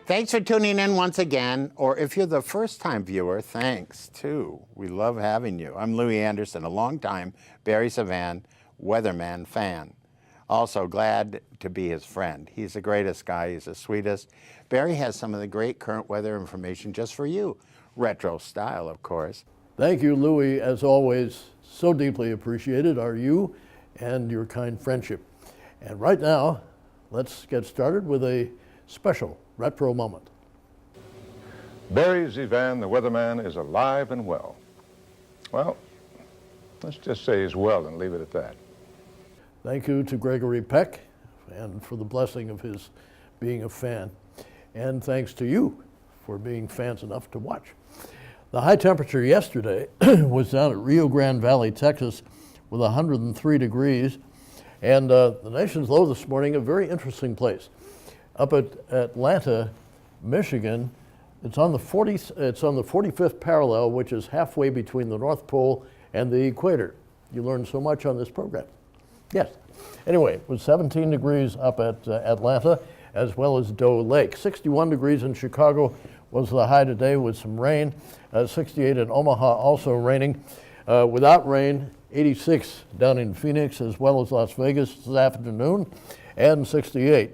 Thanks for tuning in once again, or if you're the first-time viewer, thanks, too. We love having you. I'm Louie Anderson, a longtime Barry ZeVan weatherman fan. Also glad to be his friend. He's the greatest guy. He's the sweetest. Barry has some of the great current weather information just for you. Retro style, of course. Thank you, Louie. As always, so deeply appreciated are you and your kind friendship. And right now, let's get started with a special retro moment. Barry ZeVan, the weatherman, is alive and well. Well, let's just say he's well and leave it at that. Thank you to Gregory Peck and for the blessing of his being a fan. And thanks to you for being fans enough to watch. The high temperature yesterday was down at Rio Grande Valley, Texas, with 103 degrees. And the nation's low this morning, a very interesting place. Up at Atlanta, Michigan, it's on the 45th parallel, which is halfway between the North Pole and the equator. You learn so much on this program. Yes. Anyway, it was 17 degrees up at Atlanta, as well as Doe Lake. 61 degrees in Chicago was the high today with some rain. 68 in Omaha, also raining. Without rain, 86 down in Phoenix, as well as Las Vegas this afternoon, and 68.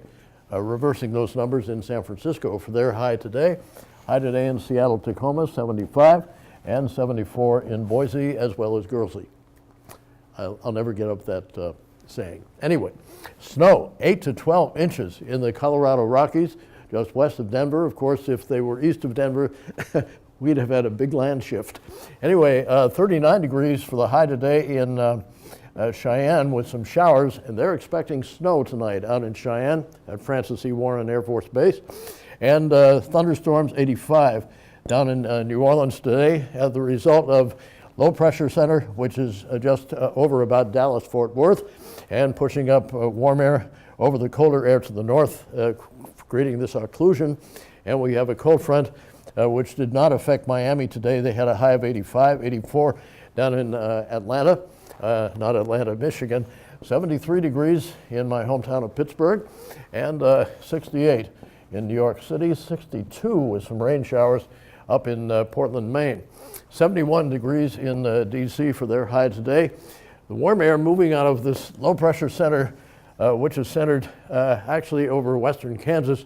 Reversing those numbers in San Francisco for their high today. High today in Seattle, Tacoma, 75, and 74 in Boise, as well as Guernsey. I'll never get up that saying. Anyway, snow, 8 to 12 inches in the Colorado Rockies, just west of Denver. Of course, if they were east of Denver, we'd have had a big land shift. Anyway, 39 degrees for the high today in Cheyenne with some showers, and they're expecting snow tonight out in Cheyenne at Francis E. Warren Air Force Base. And thunderstorms, 85 down in New Orleans today as the result of low pressure center, which is just over about Dallas-Fort Worth, and pushing up warm air over the colder air to the north, creating this occlusion. And we have a cold front which did not affect Miami today. They had a high of 85, 84 down in Atlanta. Not Atlanta, Michigan. 73 degrees in my hometown of Pittsburgh, and 68 in New York City, 62 with some rain showers up in Portland, Maine. 71 degrees in D.C. for their high today. The warm air moving out of this low pressure center, which is centered actually over western Kansas,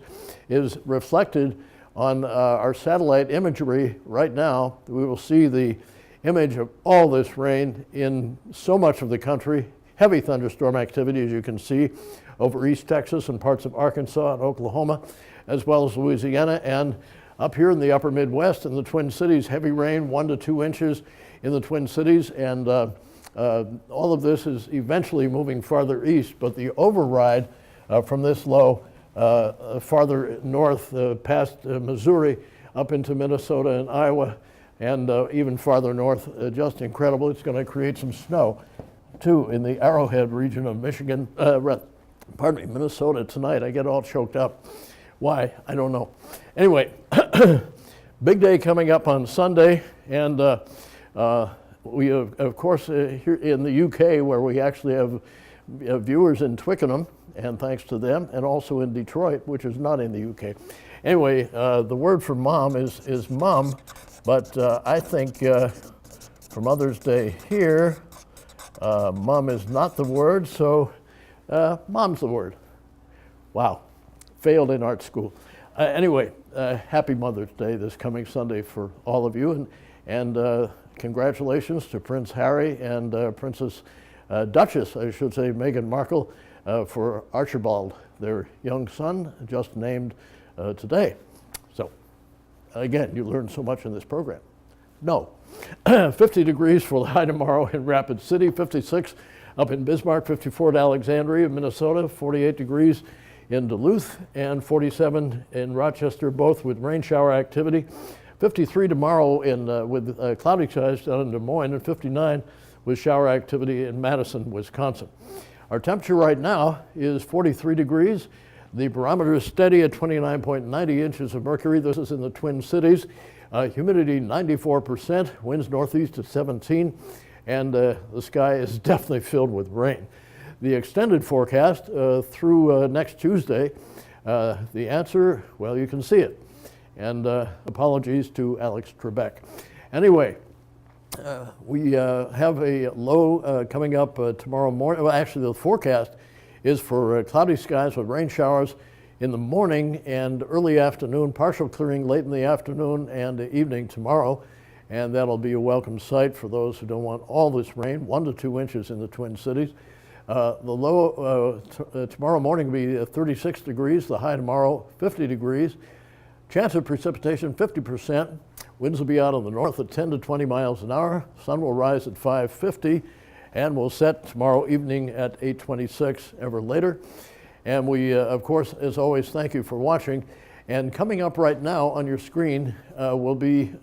is reflected on our satellite imagery right now. We will see the image of all this rain in so much of the country. Heavy thunderstorm activity, as you can see, over East Texas and parts of Arkansas and Oklahoma, as well as Louisiana. And up here in the upper Midwest and the Twin Cities, heavy rain, 1 to 2 inches in the Twin Cities. And all of this is eventually moving farther east, but the override from this low farther north past Missouri up into Minnesota and Iowa, and even farther north, just incredible. It's going to create some snow, too, in the Arrowhead region of Michigan, Minnesota tonight. I get all choked up. Why? I don't know. Anyway, big day coming up on Sunday, and we, of course, here in the UK, where we actually have viewers in Twickenham, and thanks to them, and also in Detroit, which is not in the UK. Anyway, the word for mom is mum. But I think for Mother's Day here, mom is not the word, so mom's the word. Wow, failed in art school. Anyway, happy Mother's Day this coming Sunday for all of you, and congratulations to Prince Harry and Princess Duchess, I should say, Meghan Markle, for Archibald, their young son, just named today. Again, you learn so much in this program. No. 50 degrees for the high tomorrow in Rapid City, 56 up in Bismarck, 54 at Alexandria, Minnesota, 48 degrees in Duluth, and 47 in Rochester, both with rain shower activity. 53 tomorrow with cloudy skies down in Des Moines, and 59 with shower activity in Madison, Wisconsin. Our temperature right now is 43 degrees. The barometer is steady at 29.90 inches of mercury. This is in the Twin Cities. Humidity 94%, winds northeast at 17, and the sky is definitely filled with rain. The extended forecast through next Tuesday The answer, well, you can see it. And apologies to Alex Trebek. Anyway, we have a low coming up tomorrow morning. Well, actually, the forecast is for cloudy skies with rain showers in the morning and early afternoon, partial clearing late in the afternoon and evening tomorrow. And that'll be a welcome sight for those who don't want all this rain, 1 to 2 inches in the Twin Cities. The low tomorrow morning will be 36 degrees, the high tomorrow 50 degrees. Chance of precipitation 50%. Winds will be out of the north at 10 to 20 miles an hour. Sun will rise at 5:50 and will set tomorrow evening at 8:26 ever later. And we, of course, as always, thank you for watching. And coming up right now on your screen will be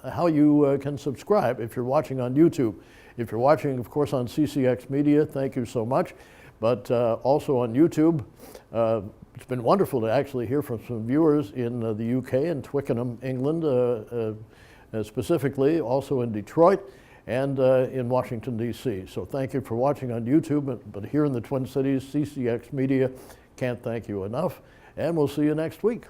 how you can subscribe if you're watching on YouTube. If you're watching, of course, on CCX Media, thank you so much. But also on YouTube, it's been wonderful to actually hear from some viewers in the UK and Twickenham, England, specifically, also in Detroit and in Washington, D.C. So thank you for watching on YouTube, but here in the Twin Cities, CCX Media can't thank you enough. And we'll see you next week.